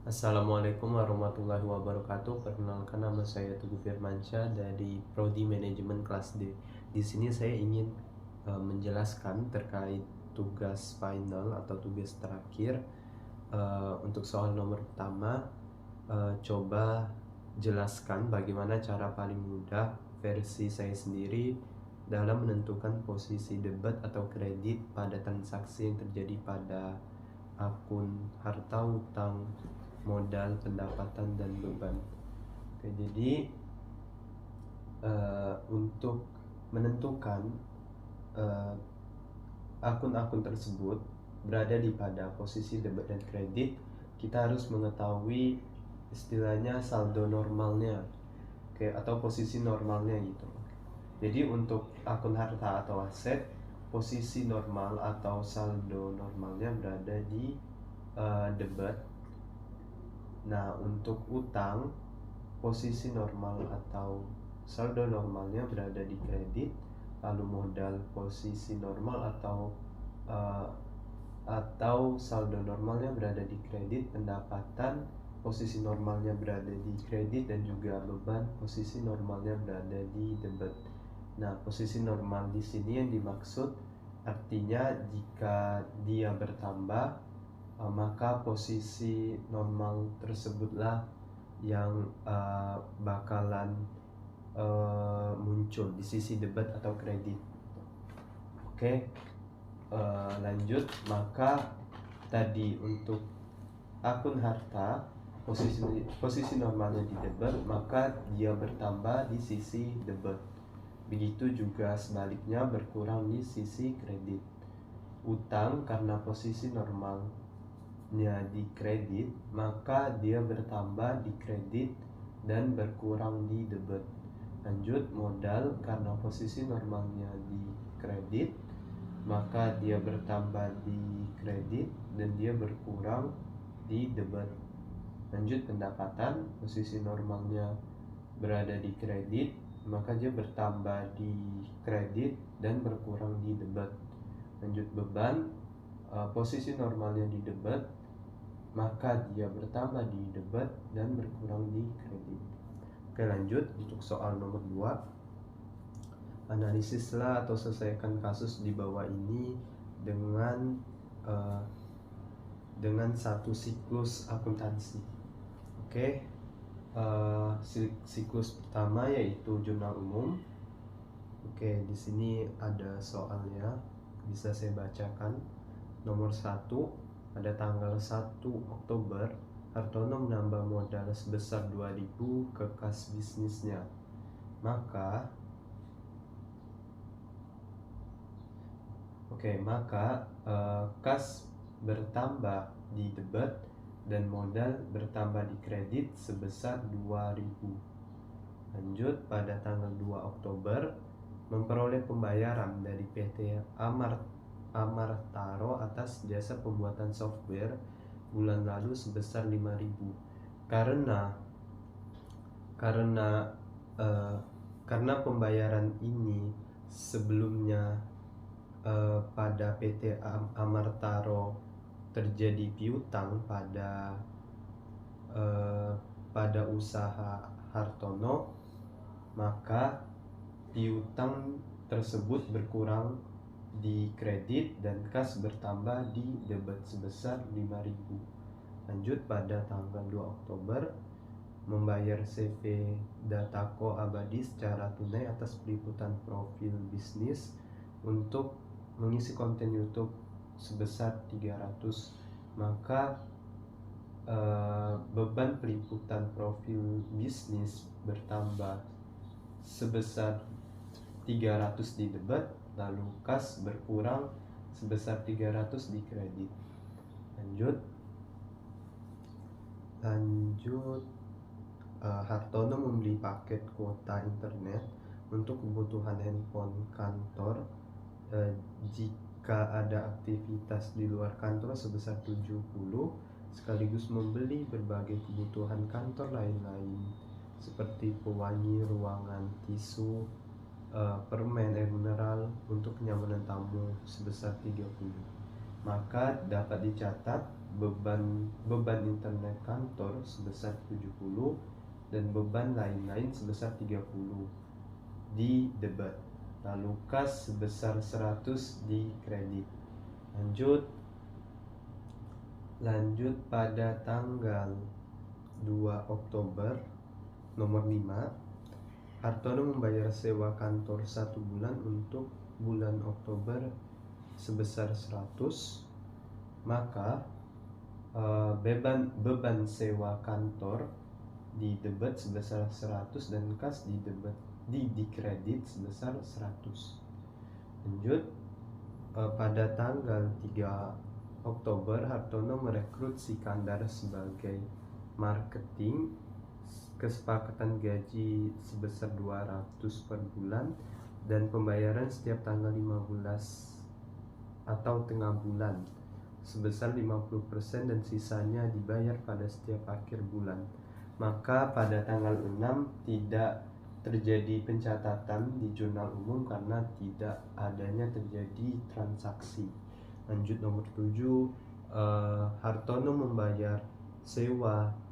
Assalamualaikum warahmatullahi wabarakatuh. Perkenalkan, nama saya Teguh Firmansyah dari Prodi Manajemen kelas D. Di sini saya ingin menjelaskan terkait tugas final atau tugas terakhir. Untuk soal nomor pertama, coba jelaskan bagaimana cara paling mudah versi saya sendiri dalam menentukan posisi debit atau kredit pada transaksi yang terjadi pada akun harta, utang, modal, pendapatan, dan beban. Oke, jadi untuk menentukan akun-akun tersebut berada di pada posisi debit dan kredit, kita harus mengetahui istilahnya saldo normalnya, oke, atau posisi normalnya gitu. Jadi untuk akun harta atau aset, posisi normal atau saldo normalnya berada di debit. Nah, untuk utang, posisi normal atau saldo normalnya berada di kredit. Lalu modal, posisi normal uh, atau saldo normalnya berada di kredit. Pendapatan, posisi normalnya berada di kredit, dan juga beban, posisi normalnya berada di debit. Nah, posisi normal di sini yang dimaksud artinya jika dia bertambah, maka posisi normal tersebutlah yang bakalan muncul di sisi debit atau kredit. Oke, lanjut. Maka tadi untuk akun harta, posisi normalnya di debit, maka dia bertambah di sisi debit. Begitu juga sebaliknya, berkurang di sisi kredit. Utang, karena posisi normalnya di kredit, maka dia bertambah di kredit dan berkurang di debit. Lanjut, modal, karena posisi normalnya di kredit, maka dia bertambah di kredit dan dia berkurang di debit. Lanjut, pendapatan, posisi normalnya berada di kredit, maka dia bertambah di kredit dan berkurang di debit. Lanjut, beban, posisi normalnya di debit, maka dia bertambah di debit dan berkurang di kredit. Oke, lanjut untuk soal nomor 2. Analisislah atau selesaikan kasus di bawah ini dengan satu siklus akuntansi. Oke, siklus pertama yaitu jurnal umum. Oke, di sini ada soalnya, bisa saya bacakan. Nomor 1, pada tanggal 1 Oktober, Hartono menambah modal sebesar 2.000 ke kas bisnisnya. Maka kas bertambah di debit dan modal bertambah di kredit sebesar 2.000. Lanjut, pada tanggal 2 Oktober memperoleh pembayaran dari PT Amartaro atas jasa pembuatan software bulan lalu sebesar 5.000. Karena pembayaran ini sebelumnya pada PT Amartaro terjadi piutang pada usaha Hartono, maka piutang tersebut berkurang di kredit dan kas bertambah di debit sebesar 5.000. Lanjut, pada tanggal 2 Oktober membayar CV Datako Abadi secara tunai atas peliputan profil bisnis untuk mengisi konten YouTube sebesar 300. Maka beban peliputan profil bisnis bertambah sebesar 300 di debit, lalu kas berkurang sebesar 300 di kredit. Lanjut, Hartono membeli paket kuota internet untuk kebutuhan handphone kantor jika ada aktivitas di luar kantor sebesar 70, sekaligus membeli berbagai kebutuhan kantor lain-lain seperti pewangi ruangan, tisu, permen, air mineral untuk kenyamanan tamu sebesar 30. Maka dapat dicatat beban internet kantor sebesar 70 dan beban lain-lain sebesar 30 di debit. Lalu kas sebesar 100 di kredit. Lanjut pada tanggal 2 Oktober nomor 5, Hartono membayar sewa kantor 1 bulan untuk bulan Oktober sebesar 100. Maka beban sewa kantor di debit sebesar 100 dan kas di kredit sebesar 100. Lanjut, pada tanggal 3 Oktober Hartono merekrut Sikandar sebagai marketing. Kesepakatan gaji sebesar 200 per bulan dan pembayaran setiap tanggal 15 atau tengah bulan sebesar 50% dan sisanya dibayar pada setiap akhir bulan. Maka pada tanggal 6 tidak terjadi pencatatan di jurnal umum karena tidak adanya terjadi transaksi. Lanjut nomor 7, Hartono membayar sewa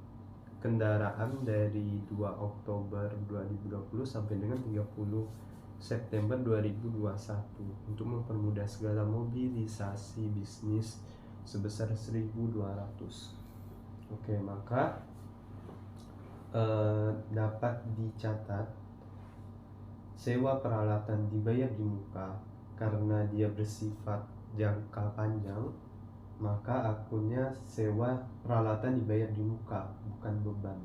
kendaraan dari 2 Oktober 2020 sampai dengan 30 September 2021 untuk mempermudah segala mobilisasi bisnis sebesar 1.200. Oke, maka dapat dicatat sewa peralatan dibayar di muka karena dia bersifat jangka panjang, maka akunnya sewa peralatan dibayar di muka, bukan beban.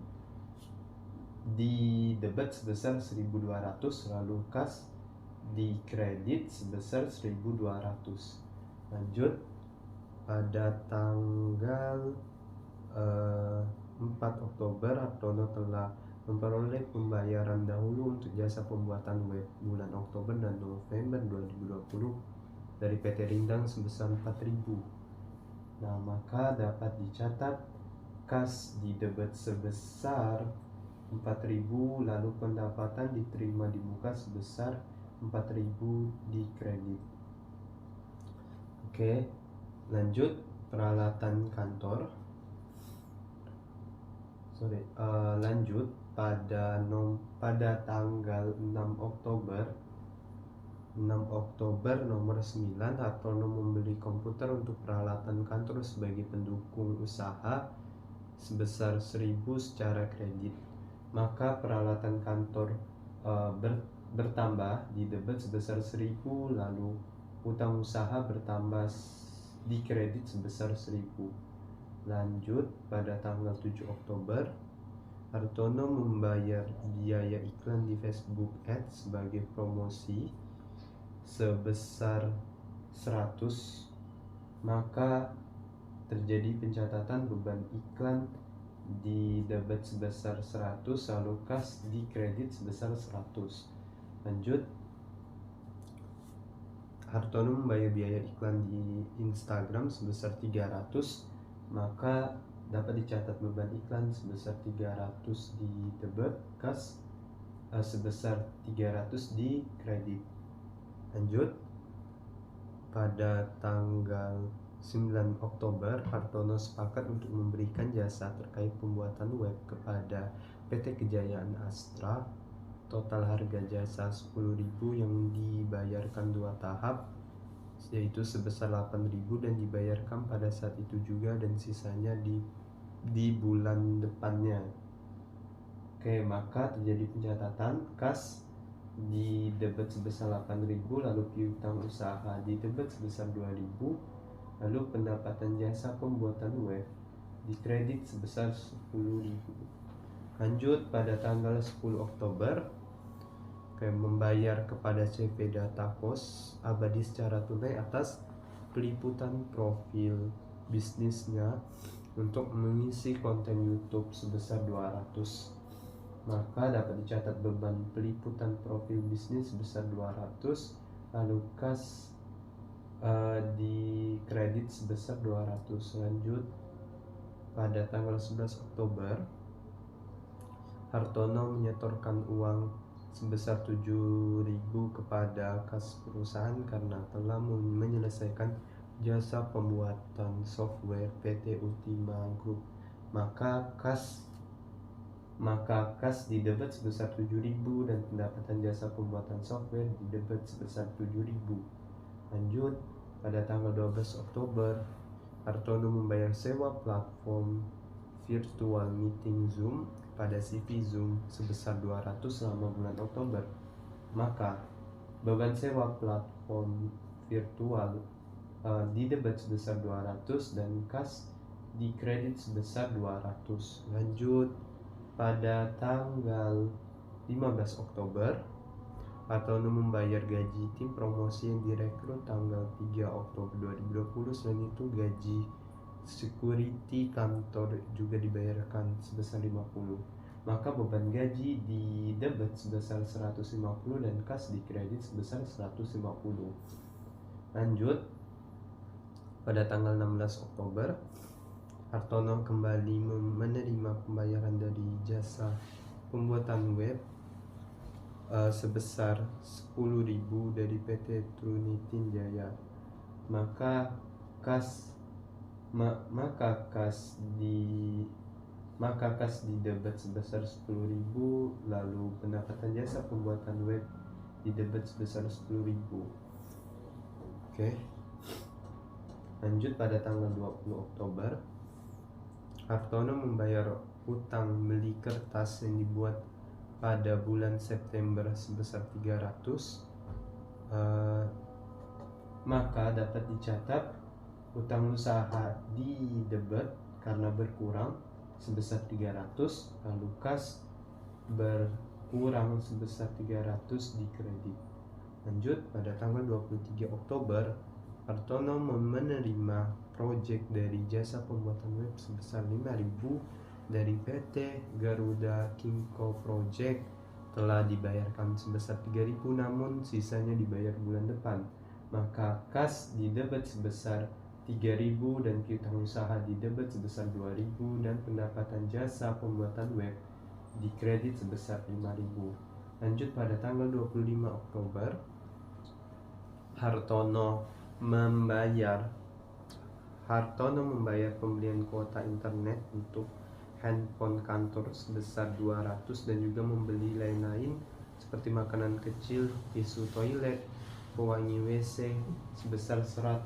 Di debit sebesar 1.200, lalu kas di kredit sebesar 1.200. Lanjut, pada tanggal 4 Oktober Hartono telah memperoleh pembayaran dahulu untuk jasa pembuatan web bulan Oktober dan November 2020 dari PT Rindang sebesar 4.000. Nah, maka dapat dicatat kas di debit sebesar 4.000, lalu pendapatan diterima di muka sebesar 4.000 di kredit. Oke, lanjut peralatan kantor. Lanjut pada tanggal 6 Oktober nomor 9, Hartono membeli komputer untuk peralatan kantor sebagai pendukung usaha sebesar 1.000 secara kredit. Maka peralatan kantor bertambah di debit sebesar 1.000, lalu utang usaha bertambah di kredit sebesar 1.000. Lanjut, pada tanggal 7 Oktober Hartono membayar biaya iklan di Facebook Ads sebagai promosi sebesar 100. Maka terjadi pencatatan beban iklan di debit sebesar 100, lalu kas di kredit sebesar 100. Lanjut, Hartono membayar biaya iklan di Instagram sebesar 300. Maka dapat dicatat beban iklan sebesar 300 di debit, kas sebesar 300 di kredit. Lanjut, pada tanggal 9 Oktober Hartono sepakat untuk memberikan jasa terkait pembuatan web kepada PT Kejayaan Astra. Total harga jasa 10.000 yang dibayarkan 2 tahap, yaitu sebesar 8.000 dan dibayarkan pada saat itu juga dan sisanya di bulan depannya. Oke, maka terjadi pencatatan kas di debit sebesar 8.000, lalu piutang usaha di debit sebesar 2.000, lalu pendapatan jasa pembuatan web di kredit sebesar 10.000. Lanjut, pada tanggal 10 Oktober membayar kepada CV Datakos Abadi secara tunai atas peliputan profil bisnisnya untuk mengisi konten YouTube sebesar 200. Maka dapat dicatat beban peliputan profil bisnis sebesar 200, lalu kas di kredit sebesar 200. Lanjut, pada tanggal 11 Oktober Hartono menyetorkan uang sebesar 7.000 kepada kas perusahaan karena telah menyelesaikan jasa pembuatan software PT Ultima Group, maka kas didebet sebesar 7.000 dan pendapatan jasa pembuatan software didebet sebesar 7.000. Lanjut, pada tanggal 12 Oktober, Hartono membayar sewa platform virtual meeting Zoom pada CV Zoom sebesar 200 selama bulan Oktober. Maka beban sewa platform virtual didebet sebesar 200 dan kas dikredit sebesar 200. Lanjut, pada tanggal 15 Oktober, Hartono membayar gaji tim promosi yang direkrut tanggal 3 Oktober 2020. Selain itu, gaji security kantor juga dibayarkan sebesar 50. Maka beban gaji didebet sebesar 150 dan kas dikredit sebesar 150. Lanjut, pada tanggal 16 Oktober, Hartono kembali menerima pembayaran dari jasa pembuatan web sebesar 10.000 dari PT Trunitin Jaya. Maka kas didebet sebesar 10.000, lalu pendapatan jasa pembuatan web didebet sebesar 10.000. Oke. Lanjut, pada tanggal 20 Oktober, Hartono membayar utang beli kertas yang dibuat pada bulan September sebesar 300. Maka dapat dicatat utang usaha didebet karena berkurang sebesar 300, lalu kas berkurang sebesar 300 dikredit. Lanjut, pada tanggal 23 Oktober, Hartono menerima proyek dari jasa pembuatan web sebesar 5.000 dari PT Garuda Kimco Project. Telah dibayarkan sebesar 3.000, namun sisanya dibayar bulan depan. Maka kas didebet sebesar 3.000 dan piutang usaha didebet sebesar 2.000 dan pendapatan jasa pembuatan web dikredit sebesar 5.000. Lanjut, pada tanggal 25 Oktober, Hartono membayar pembelian kuota internet untuk handphone kantor sebesar 200 dan juga membeli lain-lain seperti makanan kecil, tisu toilet, pewangi WC sebesar 100.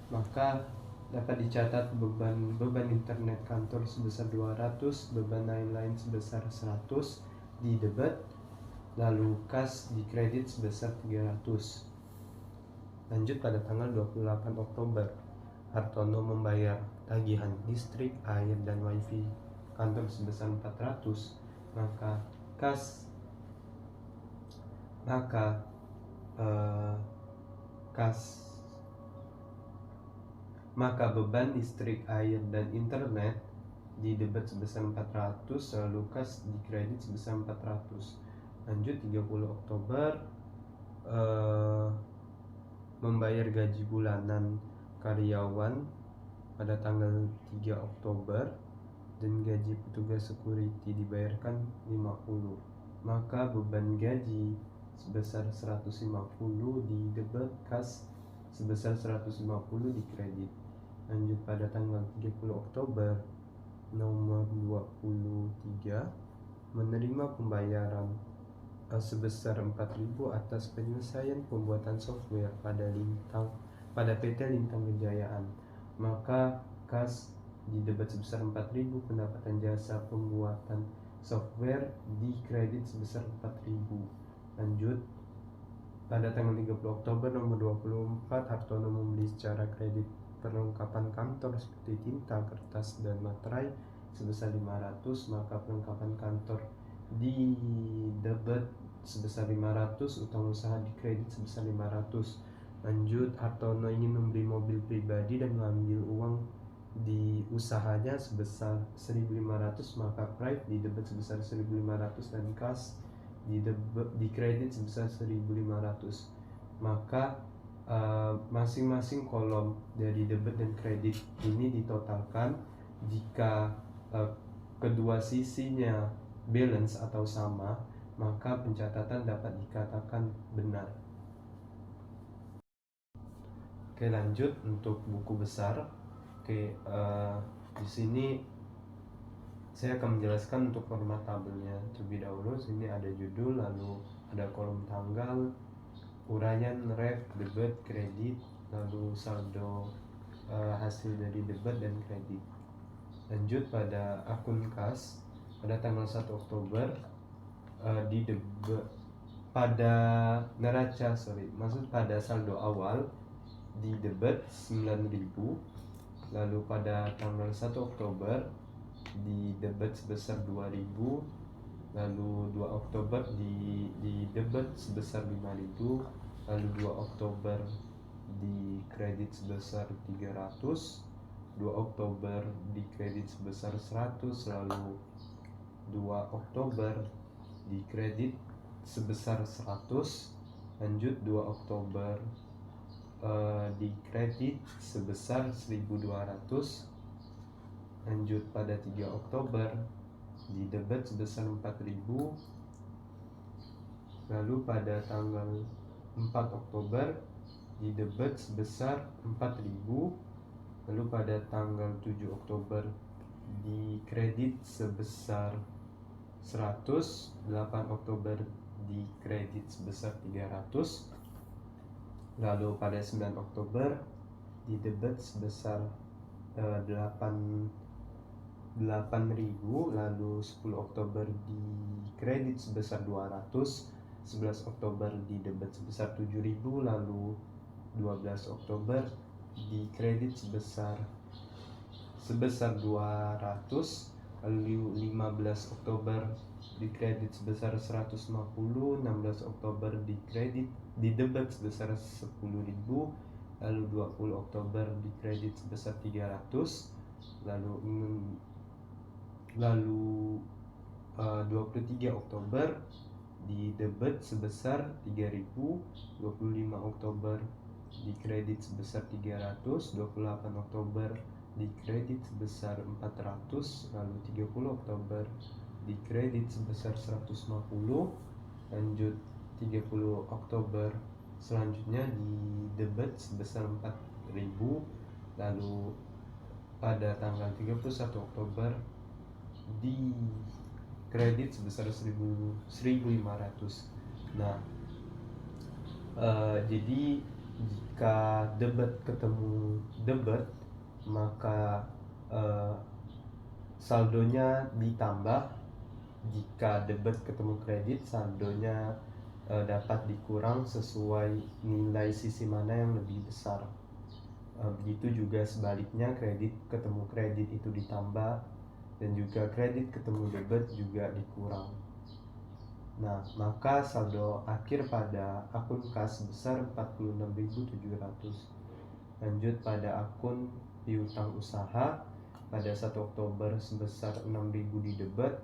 Maka dapat dicatat beban internet kantor sebesar 200, beban lain-lain sebesar 100 didebet, lalu kas dikredit sebesar 300. Lanjut, pada tanggal 28 Oktober, Hartono membayar tagihan listrik, air, dan wifi kantor sebesar 400. Maka beban listrik, air, dan internet didebet sebesar 400, lalu kas dikredit sebesar 400. Lanjut, 30 Oktober, membayar gaji bulanan karyawan pada tanggal 3 Oktober dan gaji petugas security dibayarkan 50. Maka beban gaji sebesar 150 didebet, kas sebesar 150 dikredit. Lanjut, pada tanggal 30 Oktober nomor 23 menerima pembayaran sebesar 4.000 atas penyelesaian pembuatan software pada PT Lintang Kejayaan. Maka kas didebet sebesar 4.000, pendapatan jasa pembuatan software dikredit sebesar 4.000. Lanjut, pada tanggal 30 Oktober nomor 24, Hartono membeli secara kredit perlengkapan kantor seperti tinta, kertas, dan materai sebesar 500. Maka perlengkapan kantor didebet sebesar 500, utang usaha dikredit sebesar 500. Lanjut, Hartono ingin membeli mobil pribadi dan mengambil uang di usahanya sebesar 1.500, maka price didebet sebesar 1.500 dan kas dikredit sebesar 1.500. Maka masing-masing kolom dari debit dan kredit ini ditotalkan. Jika kedua sisinya balance atau sama, maka pencatatan dapat dikatakan benar. Oke, lanjut untuk buku besar. Oke, di sini saya akan menjelaskan untuk format tabelnya terlebih dahulu. Sini ada judul, lalu ada kolom tanggal, uraian ref, debit, kredit, lalu saldo hasil dari debit dan kredit. Lanjut pada akun kas pada tanggal 1 Oktober di debit pada pada saldo awal di debit 9.000, lalu pada tanggal 1 Oktober di debit sebesar 2.000, lalu 2 Oktober di debit sebesar 5.000, lalu 2 Oktober di kredit sebesar 300, 2 Oktober di kredit sebesar 100, lalu 2 Oktober di kredit sebesar 100, lanjut 2 Oktober di kredit sebesar 1.200, lanjut pada 3 Oktober di debit sebesar 4.000, lalu pada tanggal 4 Oktober di debit sebesar 4.000, lalu pada tanggal 7 Oktober di kredit sebesar 100, 8 Oktober di kredit sebesar 300, lalu pada 9 Oktober di debit sebesar 8.000, lalu 10 Oktober di kredit sebesar 200, 11 Oktober di debit sebesar 7.000, lalu 12 Oktober di kredit sebesar 200, lalu 15 Oktober di kredit sebesar 150, 16 Oktober di kredit di debit sebesar 10.000, lalu 20 Oktober di kredit sebesar 300, lalu 23 Oktober di debit sebesar 3.000, 25 Oktober di kredit sebesar 300, 28 Oktober di kredit sebesar 400, lalu 30 Oktober di kredit sebesar 150, lanjut 30 Oktober selanjutnya di debit sebesar 4.000, lalu pada tanggal 31 Oktober di kredit sebesar 1.500. Nah, jadi jika debit ketemu debit, maka saldonya ditambah. Jika debit ketemu kredit, saldonya dapat dikurang sesuai nilai sisi mana yang lebih besar. Begitu juga sebaliknya, kredit ketemu kredit itu ditambah, dan juga kredit ketemu debit juga dikurang. Nah, maka saldo akhir pada akun kas sebesar 46.700. Lanjut pada akun piutang usaha pada 1 Oktober sebesar 6.000 di debit,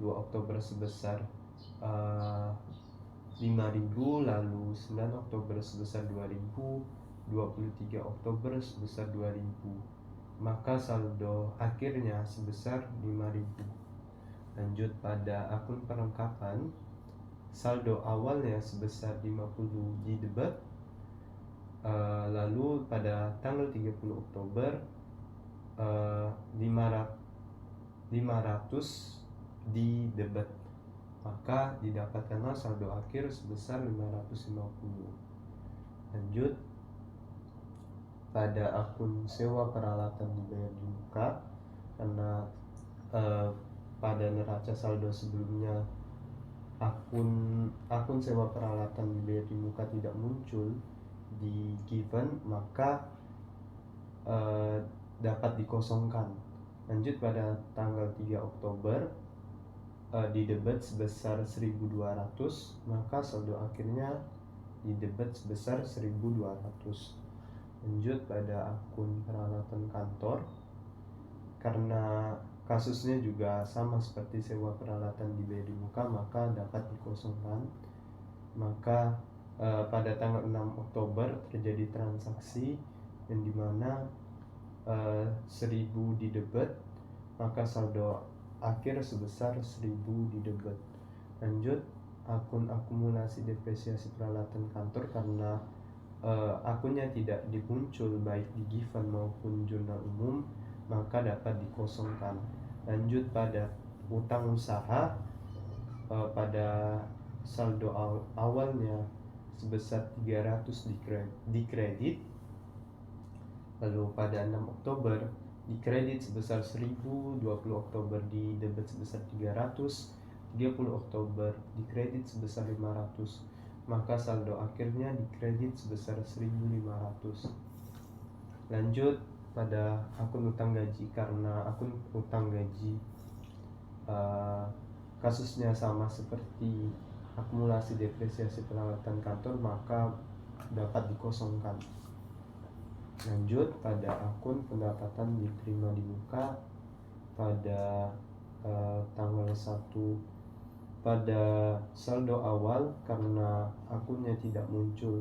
2 Oktober sebesar 5.000, lalu 9 Oktober sebesar 2.000, 23 Oktober sebesar 2.000, maka saldo akhirnya sebesar 5.000. Lanjut pada akun perlengkapan, saldo awalnya sebesar 50 di debit, lalu pada tanggal 30 Oktober 500 di debit, maka didapatkanlah saldo akhir sebesar 550. Lanjut pada akun sewa peralatan dibayar di muka, karena pada neraca saldo sebelumnya akun sewa peralatan dibayar di muka tidak muncul di given, maka dapat dikosongkan. Lanjut pada tanggal 3 Oktober di debit sebesar 1.200, maka saldo akhirnya di debit sebesar 1.200. Lanjut pada akun peralatan kantor, karena kasusnya juga sama seperti sewa peralatan dibayar di muka, maka dapat dikosongkan. Maka pada tanggal 6 Oktober terjadi transaksi yang dimana 1.000 di debit, maka saldo akhir sebesar 1.000 di debit. Lanjut akun akumulasi depresiasi peralatan kantor, karena akunnya tidak dimuncul baik di Given maupun jurnal umum, maka dapat dikosongkan. Lanjut pada utang usaha, pada saldo awalnya sebesar 300 dikredit, lalu pada 6 Oktober dikredit sebesar 1000, 20 Oktober di debit sebesar 300, 30 Oktober dikredit sebesar 500, maka saldo akhirnya dikredit sebesar 1500. Lanjut pada akun utang gaji, karena akun utang gaji kasusnya sama seperti akumulasi depresiasi peralatan kantor, maka dapat dikosongkan. Lanjut pada akun pendapatan diterima di muka pada tanggal 1 pada saldo awal, karena akunnya tidak muncul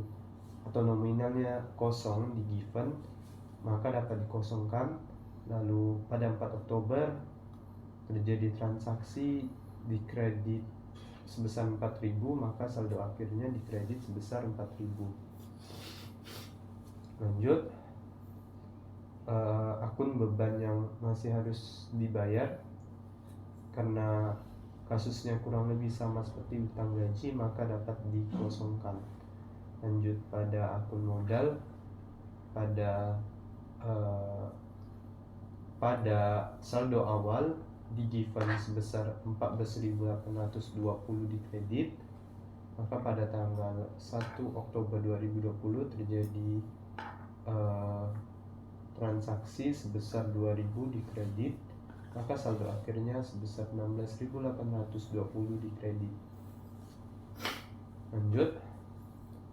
atau nominalnya kosong di Given, maka dapat dikosongkan. Lalu pada 4 Oktober terjadi transaksi dikredit sebesar 4.000, maka saldo akhirnya dikredit sebesar 4.000. Lanjut akun beban yang masih harus dibayar, karena kasusnya kurang lebih sama seperti utang gaji, maka dapat dikosongkan. Lanjut pada akun modal, pada saldo awal di Given sebesar 14.820 dikredit, maka pada tanggal 1 Oktober 2020 terjadi transaksi sebesar 2.000 dikredit, maka saldo akhirnya sebesar 16.820 dikredit. Lanjut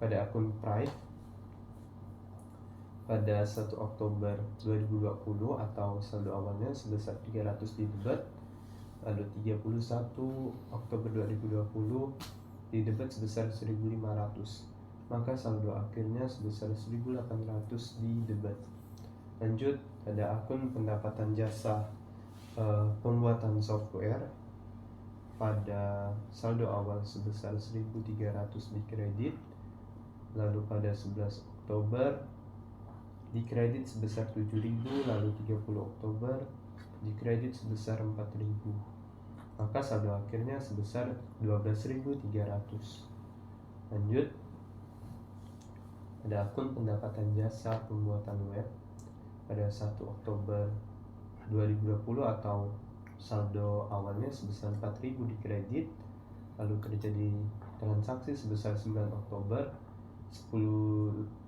pada akun Prive pada 1 Oktober 2020 atau saldo awalnya sebesar 300 di debit, lalu 31 Oktober 2020 di debit sebesar 1.500, maka saldo akhirnya sebesar 1.800 di debit. Lanjut pada akun pendapatan jasa pembuatan software pada saldo awal sebesar 1.300 dikredit, lalu pada 11 Oktober dikredit sebesar 7.000, lalu 30 Oktober dikredit sebesar 4.000, maka saldo akhirnya sebesar 12.300. Lanjut ada akun pendapatan jasa pembuatan web pada 1 Oktober 2020 atau saldo awalnya sebesar 4.000 dikredit, lalu terjadi transaksi sebesar 9 Oktober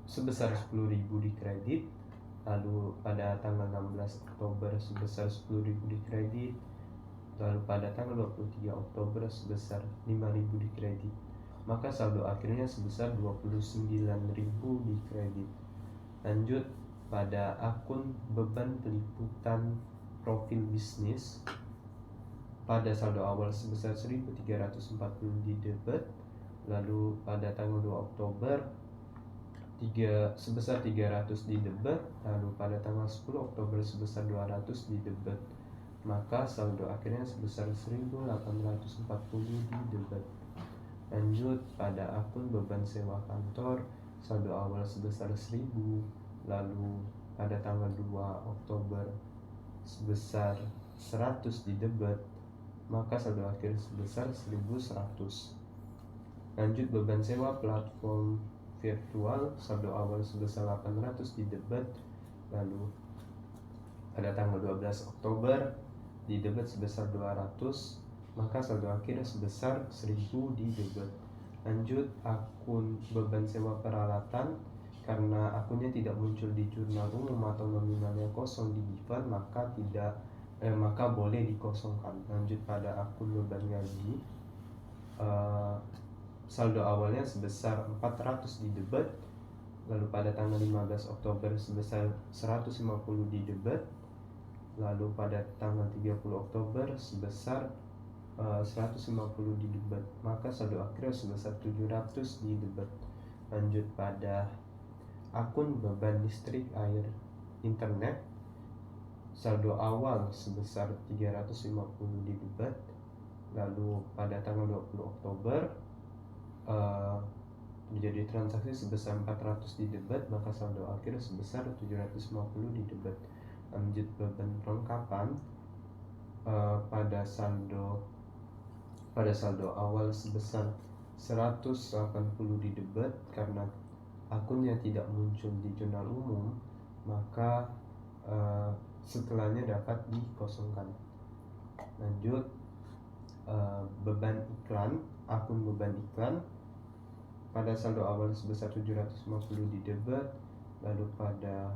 sebesar 10.000 dikredit, lalu pada tanggal 16 Oktober sebesar 10.000 dikredit, lalu pada tanggal 23 Oktober sebesar 5.000 dikredit, maka saldo akhirnya sebesar 29.000 dikredit. Lanjut pada akun beban peliputan profil bisnis pada saldo awal sebesar 1.340 di debit, lalu pada tanggal 2 Oktober sebesar 300 di debit, lalu pada tanggal 10 Oktober sebesar 200 di debit, maka saldo akhirnya sebesar 1.840 di debit. Lanjut pada akun beban sewa kantor, saldo awal sebesar 1.000, lalu pada tanggal 2 Oktober sebesar 100 di debit, maka saldo akhir sebesar 1.100. Lanjut beban sewa platform virtual, saldo awal sebesar 800 di debit, lalu pada tanggal 12 Oktober di debit sebesar 200, maka saldo akhir sebesar 1.000 di debit. Lanjut akun beban sewa peralatan, karena akunnya tidak muncul di jurnal umum atau nominalnya kosong di Given, maka boleh dikosongkan. Lanjut pada akun beban gaji, saldo awalnya sebesar 400 di debit, lalu pada tanggal 15 Oktober sebesar 150 di debit, lalu pada tanggal 30 Oktober sebesar 150 di debit, maka saldo akhir sebesar 700 di debit. Lanjut pada akun beban listrik, air, internet, saldo awal sebesar 350 di debit, lalu pada tanggal 20 Oktober terjadi transaksi sebesar 400 di debit, maka saldo akhir sebesar 750 di debit. Lanjut beban perlengkapan. Pada saldo awal sebesar 180 di debit, karena akunnya tidak muncul di jurnal umum, maka setelahnya dapat dikosongkan. Lanjut beban iklan. Akun beban iklan pada saldo awal sebesar 750 di debit, lalu pada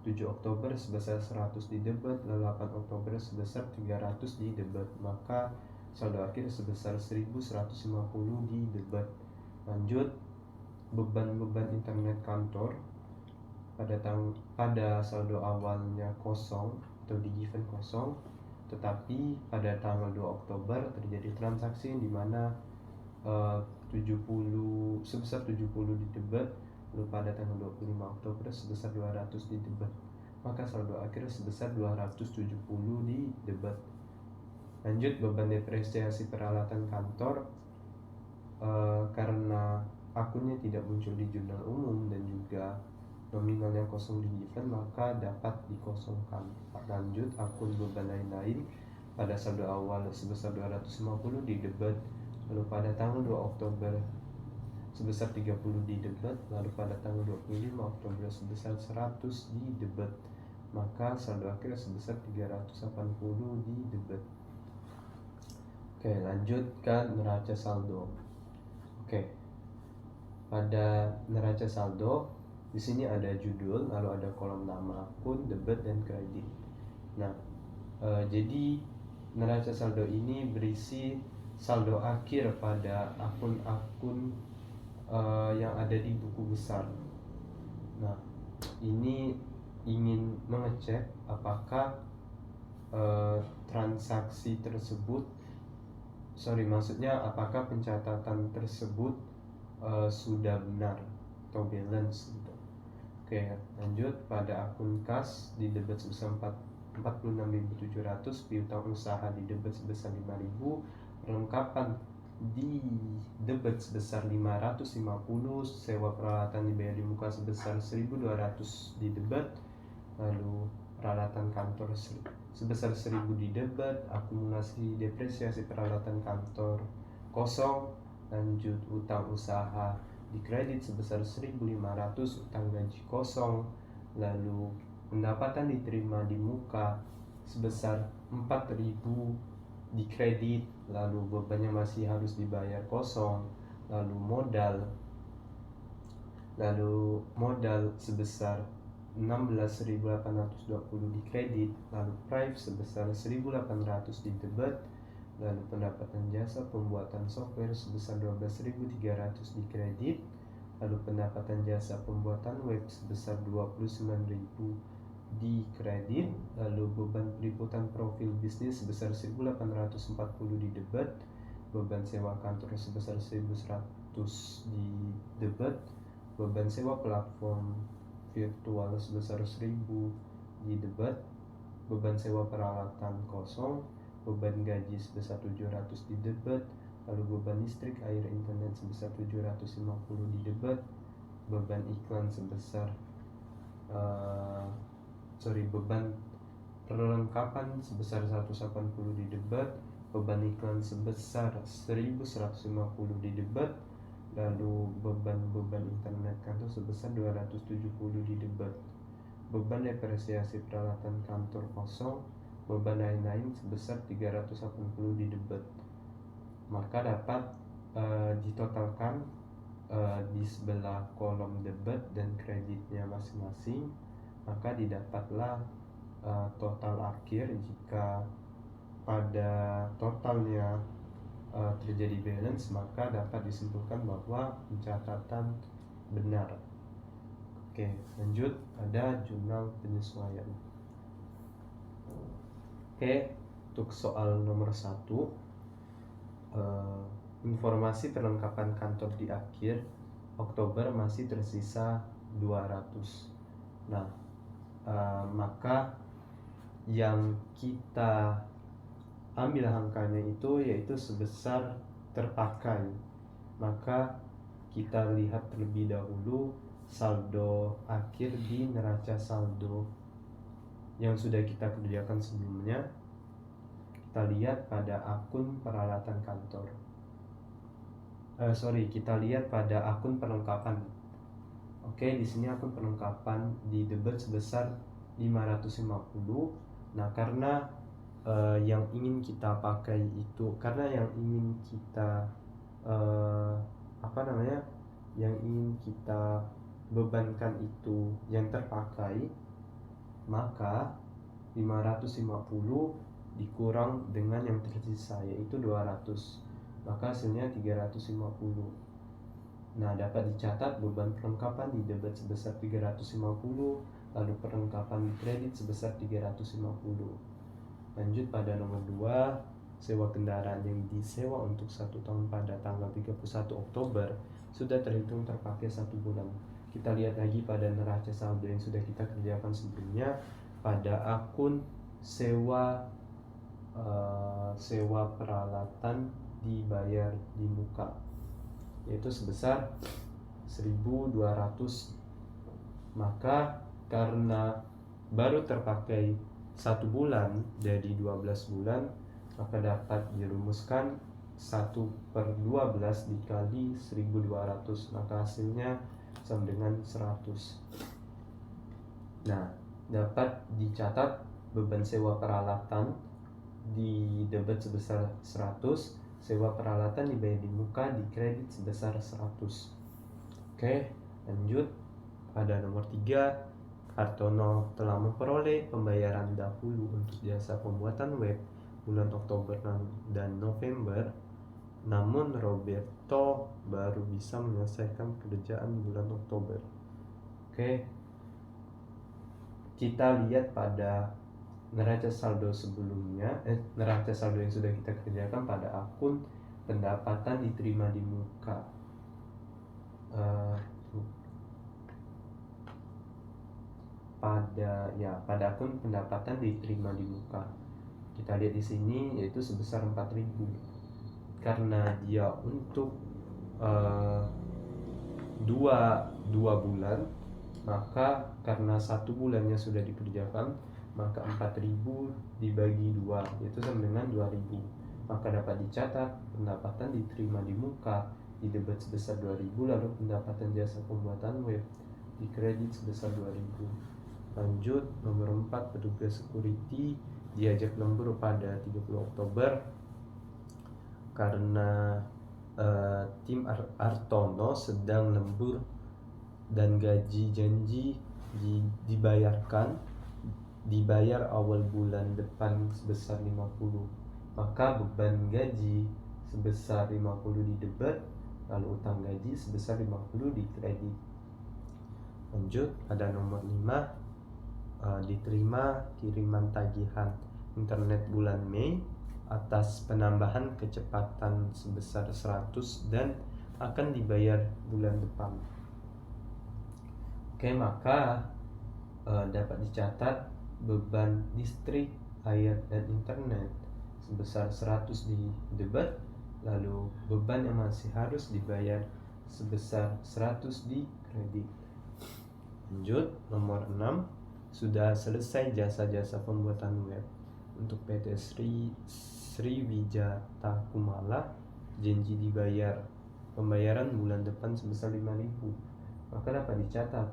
7 Oktober sebesar 100 di debit, lalu 8 Oktober sebesar 300 di debit, maka saldo akhir sebesar 1150 di debit. Lanjut beban internet kantor pada saldo awalnya kosong atau di given kosong, tetapi pada tanggal 2 Oktober terjadi transaksi di mana sebesar 70 di debit, lalu pada tanggal 25 Oktober sebesar 200 di debit, maka saldo akhir sebesar 270 di debit. Lanjut beban depresiasi peralatan kantor. Karena akunnya tidak muncul di jurnal umum dan juga nominalnya kosong di given, maka dapat dikosongkan. Lanjut akun beban lain-lain pada saldo awal sebesar 250 di debit, lalu pada tanggal 2 Oktober sebesar 30 di debit, lalu pada tanggal 25 Oktober sebesar 100 di debit, maka saldo akhir sebesar 380 di debit. Oke, lanjut ke neraca saldo. Oke, pada neraca saldo di sini ada judul, lalu ada kolom nama akun, debit dan kredit. Nah, jadi neraca saldo ini berisi saldo akhir pada akun-akun yang ada di buku besar. Nah, ini ingin mengecek apakah apakah pencatatan tersebut sudah benar atau balance gitu. Oke, lanjut pada akun kas di debit sebesar 46.700, piutang usaha di debit sebesar 5.000, perlengkapan di debit sebesar 550, sewa peralatan dibayar di muka sebesar 1.200 di debit, lalu peralatan kantor sebesar 1.000 di debit, akumulasi depresiasi peralatan kantor kosong. Lanjut utang usaha di kredit sebesar 1.500, utang gaji kosong, lalu pendapatan diterima di muka sebesar 4.000 di kredit, lalu bebannya masih harus dibayar kosong, lalu modal sebesar 16.820 di kredit, lalu price sebesar 1.800 di debit, lalu pendapatan jasa pembuatan software sebesar 12.300 di kredit, lalu pendapatan jasa pembuatan web sebesar 29.000 di kredit, lalu beban peliputan profil bisnis sebesar 1.840 di debit, beban sewa kantor sebesar 1.100 di debit, beban sewa platform virtual sebesar 1.000 di debit, beban sewa peralatan kosong, beban gaji sebesar 700 di debit, lalu beban listrik, air, internet sebesar 750 di debit, beban iklan sebesar beban perlengkapan sebesar 180 di debit, beban iklan sebesar 1.150 di debit, lalu beban internet kantor sebesar 270 di debit, beban depresiasi peralatan kantor kosong, beban lain-lain sebesar 380 di debit. Maka dapat ditotalkan di sebelah kolom debit dan kreditnya masing-masing, maka didapatlah total akhir. Jika pada totalnya terjadi balance, maka dapat disimpulkan bahwa pencatatan benar. Oke, lanjut ada jurnal penyesuaian. Oke, untuk soal nomor 1, informasi perlengkapan kantor di akhir Oktober masih tersisa 200. Nah, maka yang kita ambil angkanya itu yaitu sebesar terpakai, maka kita lihat terlebih dahulu saldo akhir di neraca saldo yang sudah kita kerjakan sebelumnya. Kita lihat pada akun peralatan kantor. Kita lihat pada akun perlengkapan. Oke, di sini akun perlengkapan di debit sebesar 550. Nah, karena yang ingin kita pakai itu, karena yang ingin kita yang ingin kita bebankan itu yang terpakai, maka 550 dikurang dengan yang tersisa, yaitu 200, maka hasilnya 350. Nah, dapat dicatat beban perlengkapan di debit sebesar 350, lalu perlengkapan di kredit sebesar 350. Lanjut pada nomor 2, sewa kendaraan yang disewa untuk 1 tahun pada tanggal 31 Oktober sudah terhitung terpakai 1 bulan. Kita lihat lagi pada neraca saldo yang sudah kita kerjakan sebelumnya pada akun sewa peralatan dibayar di muka, yaitu sebesar 1.200. Maka karena baru terpakai 1 bulan dari 12 bulan, maka dapat dirumuskan 1/12 dikali 1.200, maka hasilnya sama dengan 100. Nah, dapat dicatat beban sewa peralatan di debit sebesar 100, sewa peralatan dibayar di muka di kredit sebesar 100. Oke, lanjut pada nomor 3, Hartono telah memperoleh pembayaran dahulu untuk jasa pembuatan web bulan Oktober dan November, namun Roberto baru bisa menyelesaikan pekerjaan bulan Oktober. Oke, kita lihat pada neraca saldo sebelumnya, neraca saldo yang sudah kita kerjakan pada akun pendapatan diterima di muka. Pada akun pendapatan diterima di muka, kita lihat di sini yaitu sebesar 4.000. Karena dia untuk 2 bulan, maka karena 1 bulannya sudah dikerjakan, maka 4.000 dibagi 2, yaitu sama dengan 2.000. Maka dapat dicatat pendapatan diterima di muka di debit sebesar 2.000, lalu pendapatan jasa pembuatan web di kredit sebesar 2.000. Lanjut nomor 4, petugas security diajak lembur pada 30 Oktober karena tim Hartono sedang lembur dan gaji janji dibayar awal bulan depan sebesar 50. Maka beban gaji sebesar 50 di debit, lalu utang gaji sebesar 50 di kredit. Lanjut pada nomor 5, diterima kiriman tagihan internet bulan Mei atas penambahan kecepatan sebesar 100 dan akan dibayar bulan depan. Oke, maka dapat dicatat beban listrik, air, dan internet sebesar 100 di debit, lalu beban yang masih harus dibayar sebesar 100 di kredit. Lanjut nomor 6, sudah selesai jasa-jasa pembuatan web untuk PT Sriwijata Kumala, janji dibayar pembayaran bulan depan sebesar 5.000. Maka dapat dicatat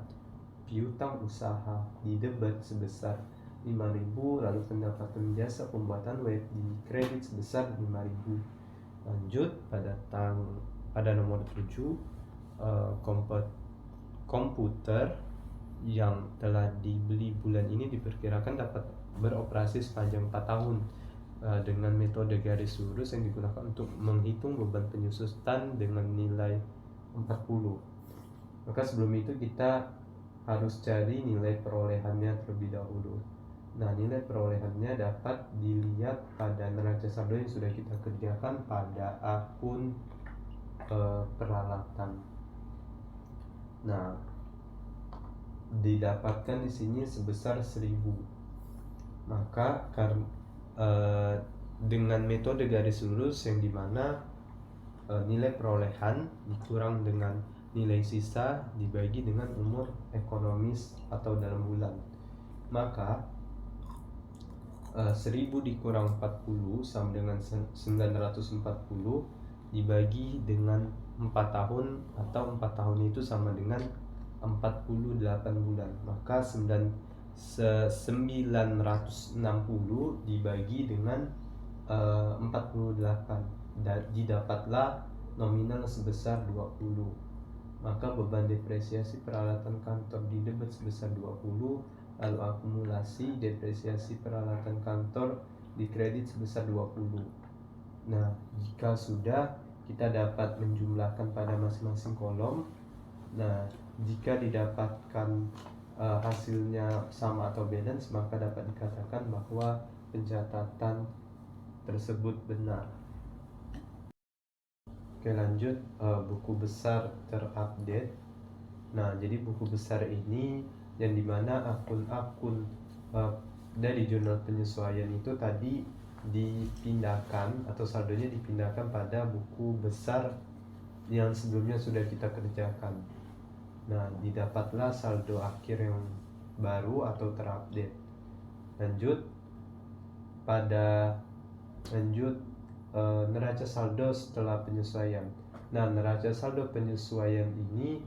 piutang usaha di debit sebesar 5.000, lalu pendapatan jasa pembuatan web di kredit sebesar 5.000. Lanjut pada nomor 7, komputer yang telah dibeli bulan ini diperkirakan dapat beroperasi sepanjang 4 tahun dengan metode garis lurus yang digunakan untuk menghitung beban penyusutan dengan nilai 40. Maka sebelum itu kita harus cari nilai perolehannya terlebih dahulu. Nah, nilai perolehannya dapat dilihat pada neraca saldo yang sudah kita kerjakan pada akun peralatan. Nah, didapatkan di sini sebesar 1.000. Maka dengan metode garis lurus yang dimana nilai perolehan dikurang dengan nilai sisa dibagi dengan umur ekonomis atau dalam bulan. Maka 1000 dikurang 40 sama dengan 940 dibagi dengan 4 tahun, atau 4 tahun itu sama dengan 48 bulan. Maka 960 dibagi dengan 48 didapatlah nominal sebesar 20. Maka beban depresiasi peralatan kantor di debit sebesar 20, lalu akumulasi depresiasi peralatan kantor di kredit sebesar 20. Nah, jika sudah, kita dapat menjumlahkan pada masing-masing kolom. Nah, jika didapatkan hasilnya sama atau balance, maka dapat dikatakan bahwa pencatatan tersebut benar. Oke, lanjut. Buku besar terupdate. Nah, jadi buku besar ini yang dimana akun-akun dari jurnal penyesuaian itu tadi dipindahkan atau saldonya dipindahkan pada buku besar yang sebelumnya sudah kita kerjakan. Nah, didapatlah saldo akhir yang baru atau terupdate. Lanjut neraca saldo setelah penyesuaian. Nah, neraca saldo penyesuaian ini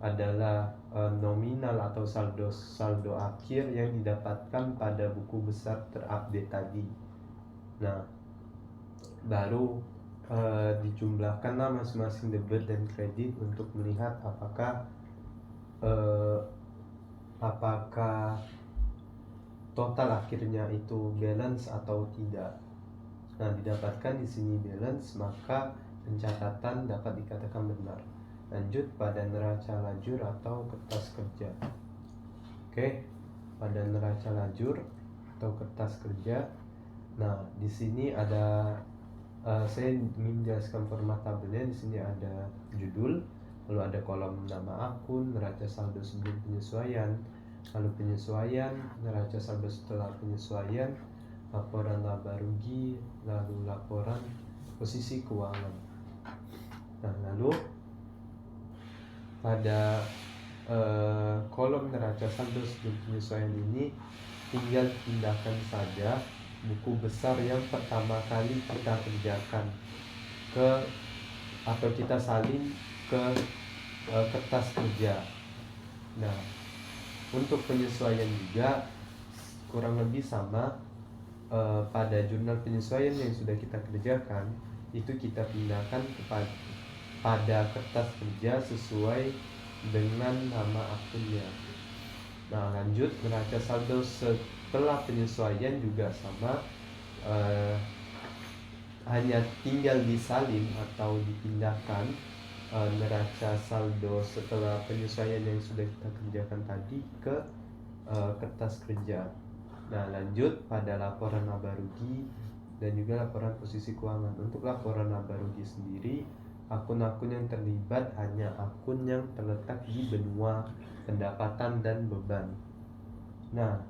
adalah nominal atau saldo akhir yang didapatkan pada buku besar terupdate tadi. Nah, baru dijumlahkanlah masing-masing debit dan kredit untuk melihat apakah total akhirnya itu balance atau tidak. Nah, didapatkan di sini balance, maka pencatatan dapat dikatakan benar. Lanjut pada neraca lajur atau kertas kerja. Oke, pada neraca lajur atau kertas kerja. Nah, di sini ada saya menjelaskan format tabelnya. Di sini ada judul, lalu ada kolom nama akun, neraca saldo sebelum penyesuaian, lalu penyesuaian, neraca saldo setelah penyesuaian, laporan laba rugi, lalu laporan posisi keuangan. Nah, lalu pada kolom neraca saldo sebelum penyesuaian ini tinggal pindahkan saja buku besar yang pertama kali kita kerjakan atau kita salin ke kertas kerja. Nah, untuk penyesuaian juga kurang lebih sama. Pada jurnal penyesuaian yang sudah kita kerjakan itu kita pindahkan pada kertas kerja sesuai dengan nama akunnya. Nah, lanjut neraca saldo setelah penyesuaian juga sama, hanya tinggal disalin atau dipindahkan neraca saldo setelah penyesuaian yang sudah kita kerjakan tadi ke kertas kerja. Nah, lanjut pada laporan laba rugi dan juga laporan posisi keuangan. Untuk laporan laba rugi sendiri, akun-akun yang terlibat hanya akun yang terletak di benua pendapatan dan beban. Nah,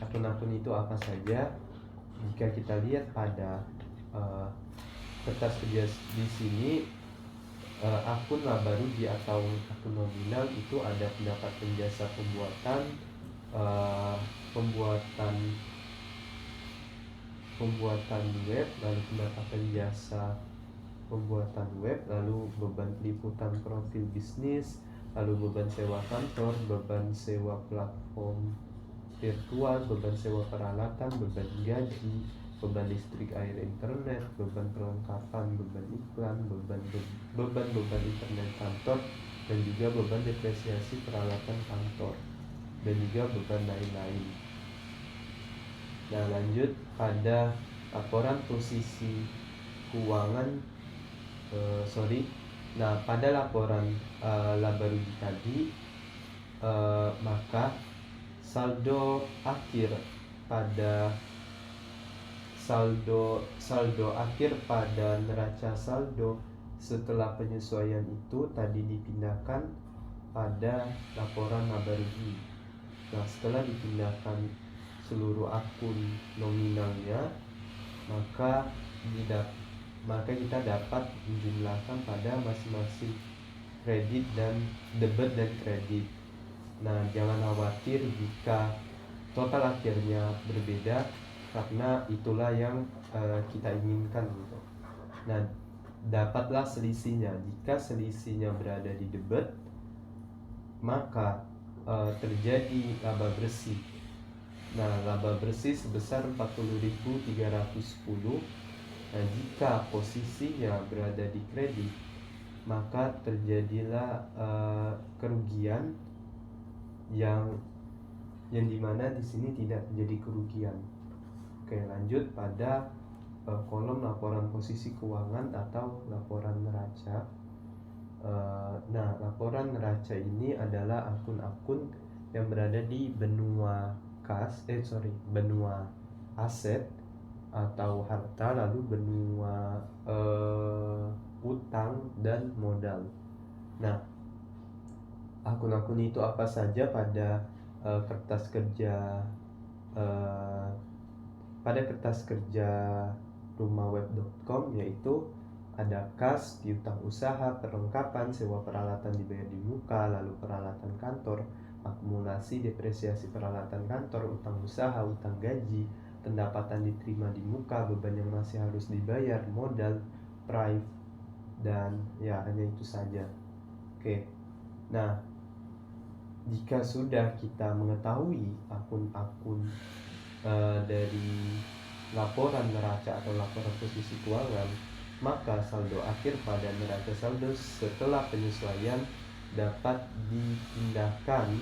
akun-akun itu apa saja? Jika kita lihat pada kertas kerja di sini, akun laba rugi atau akun nominal itu ada pendapatan jasa pembuatan web, lalu pendapatan jasa pembuatan web, lalu beban peliputan profil bisnis, lalu beban sewa kantor, beban sewa platform virtual, beban sewa peralatan, beban gaji, beban listrik, air, internet, beban perlengkapan, beban iklan, beban internet kantor, dan juga beban depresiasi peralatan kantor, dan juga beban lain-lain. Nah, lanjut pada laporan posisi keuangan. Nah, pada laporan laba rugi tadi, maka saldo akhir pada neraca saldo setelah penyesuaian itu tadi dipindahkan pada laporan laba rugi. Nah, setelah dipindahkan seluruh akun nominalnya, maka maka kita dapat menjumlahkan pada masing-masing kredit dan debit dan kredit. Nah, jangan khawatir jika total akhirnya berbeda, karena itulah yang kita inginkan gitu. Nah, dapatlah selisihnya. Jika selisihnya berada di debit, maka terjadi laba bersih. Nah, laba bersih sebesar 40.310. Nah, jika posisinya berada di kredit, maka terjadilah kerugian yang dimana di sini tidak terjadi kerugian. Oke, lanjut pada kolom laporan posisi keuangan atau laporan neraca. Nah, laporan neraca ini adalah akun-akun yang berada di benua benua aset atau harta, lalu benua utang dan modal. Nah, akun-akun itu apa saja pada kertas kerja rumahweb.com, yaitu ada kas, piutang usaha, perlengkapan, sewa peralatan dibayar di muka, lalu peralatan kantor, akumulasi depresiasi peralatan kantor, utang usaha, utang gaji, pendapatan diterima di muka, beban yang masih harus dibayar, modal, prive, dan ya hanya itu saja. Oke. Nah, jika sudah kita mengetahui akun-akun dari laporan neraca atau laporan posisi keuangan, maka saldo akhir pada neraca saldo setelah penyesuaian dapat dipindahkan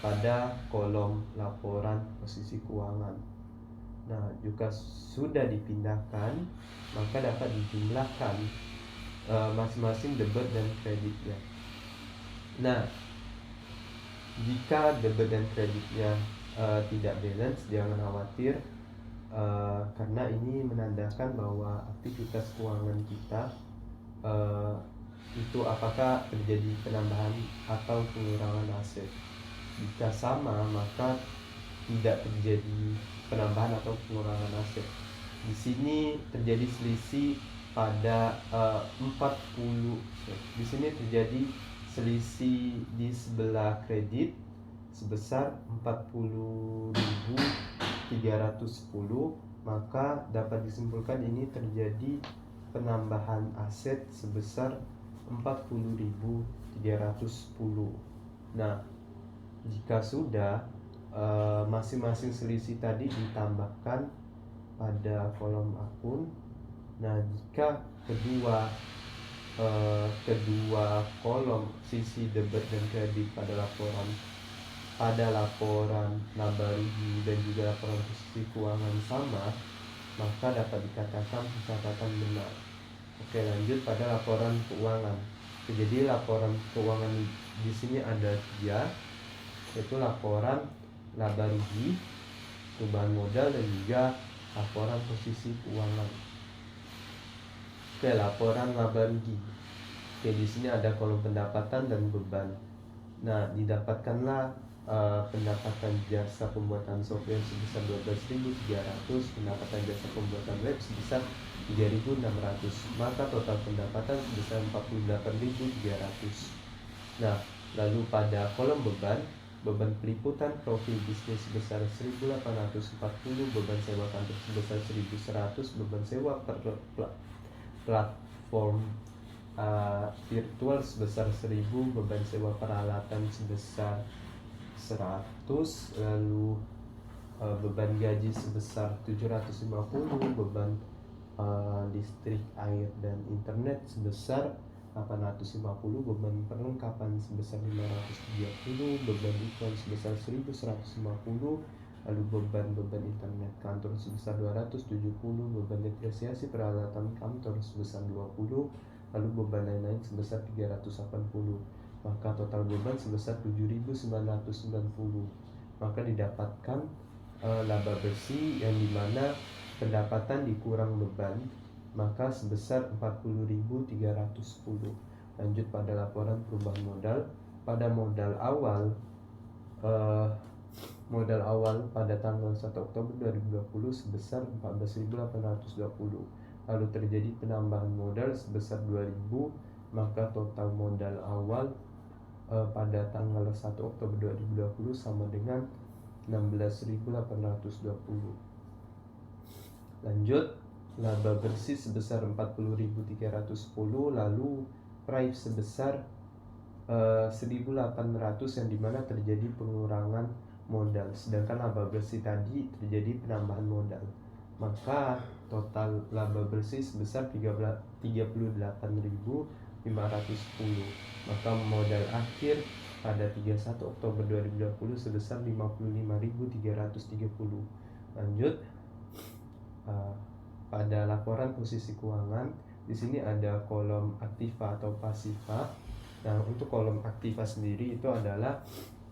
pada kolom laporan posisi keuangan. Nah, jika sudah dipindahkan, maka dapat dijumlahkan masing-masing debit dan kreditnya. Nah, jika debit dan kreditnya tidak balance, jangan khawatir, karena ini menandakan bahwa aktivitas keuangan kita itu apakah terjadi penambahan atau pengurangan aset. Jika sama, maka tidak terjadi penambahan atau pengurangan aset. Di sini terjadi selisih pada 40. Di sini terjadi selisih di sebelah kredit sebesar 40.310, maka dapat disimpulkan ini terjadi penambahan aset sebesar 40.310. Nah, jika sudah masing-masing selisih tadi ditambahkan pada kolom akun. Nah, jika kedua kolom sisi debit dan kredit pada laporan laba rugi dan juga laporan posisi keuangan sama, maka dapat dikatakan pencatatan benar. Oke, lanjut pada laporan keuangan. Jadi laporan keuangan di sini ada 3, yaitu laporan laba rugi, perubahan modal, dan juga laporan posisi keuangan. Oke, laporan laba rugi. Oke, di sini ada kolom pendapatan dan beban. Nah, didapatkanlah pendapatan jasa pembuatan software sebesar 12.300, pendapatan jasa pembuatan web sebesar 3.600, maka total pendapatan sebesar 48.300. Nah, lalu pada kolom beban peliputan profil bisnis sebesar 1.840, beban sewa kantor sebesar 1.100, beban sewa platform virtual sebesar 1.000, beban sewa peralatan sebesar 100, lalu beban gaji sebesar 750, beban listrik, air, dan internet sebesar 850, beban perlengkapan sebesar 530, beban iklan sebesar 1150, lalu beban internet kantor sebesar 270, beban depresiasi peralatan kantor sebesar 20, lalu beban lain-lain sebesar 380. Maka total beban sebesar 7.990. Maka didapatkan laba bersih yang dimana pendapatan dikurang beban, maka sebesar 40.310. Lanjut pada laporan perubahan modal. Pada modal awal pada tanggal 1 Oktober 2020 sebesar 14.820. lalu terjadi penambahan modal sebesar 2.000, maka total modal awal pada tanggal 1 Oktober 2020 sama dengan 16.820. Lanjut, laba bersih sebesar 40.310, lalu price sebesar 1.800 yang dimana terjadi pengurangan modal, sedangkan laba bersih tadi terjadi penambahan modal, maka total laba bersih sebesar 38.510. Maka modal akhir pada 31 Oktober 2020 sebesar 55.330. Lanjut, pada laporan posisi keuangan di sini ada kolom aktiva atau pasifa. Nah, untuk kolom aktiva sendiri itu adalah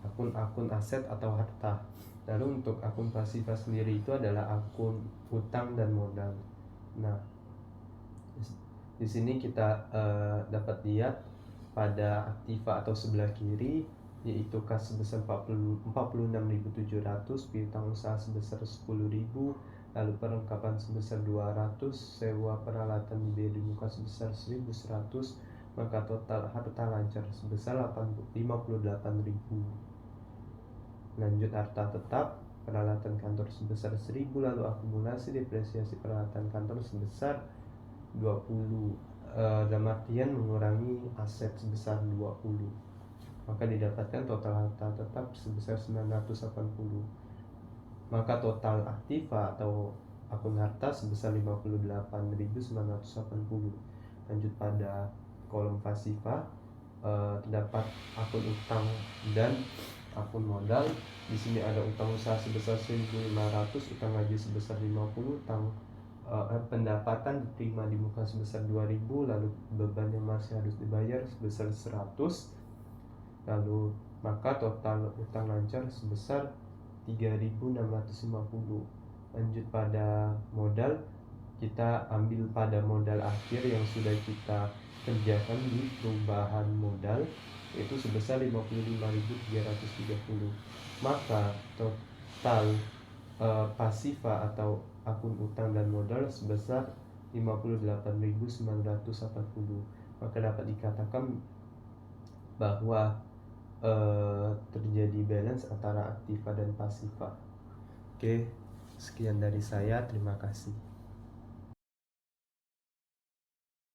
akun-akun aset atau harta. Lalu untuk akun pasifa sendiri itu adalah akun utang dan modal. Nah, di sini kita dapat lihat pada aktiva atau sebelah kiri yaitu kas sebesar 46.700, piutang usaha sebesar 10.000, lalu perlengkapan sebesar 200, sewa peralatan biaya di muka sebesar 1.100, maka total harta lancar sebesar 58.000. Lanjut, harta tetap peralatan kantor sebesar 1.000, lalu akumulasi depresiasi peralatan kantor sebesar 20, dalam artian mengurangi aset sebesar 20, maka didapatkan total harta tetap sebesar 980. Maka total aktiva atau akun harta sebesar 58.980. Lanjut, pada kolom pasifa terdapat akun utang dan akun modal. Di sini ada utang usaha sebesar 1.500, utang gaji sebesar 50, utang pendapatan diterima di muka sebesar 2.000, lalu beban yang masih harus dibayar sebesar 100. Lalu maka total utang lancar sebesar 3.650. Lanjut, pada modal kita ambil pada modal akhir yang sudah kita kerjakan di perubahan modal, yaitu sebesar 55.330. Maka total pasifa atau akun utang dan modal sebesar 58.980. Maka dapat dikatakan bahwa terjadi balance antara aktiva dan pasifa. Oke, sekian dari saya, terima kasih.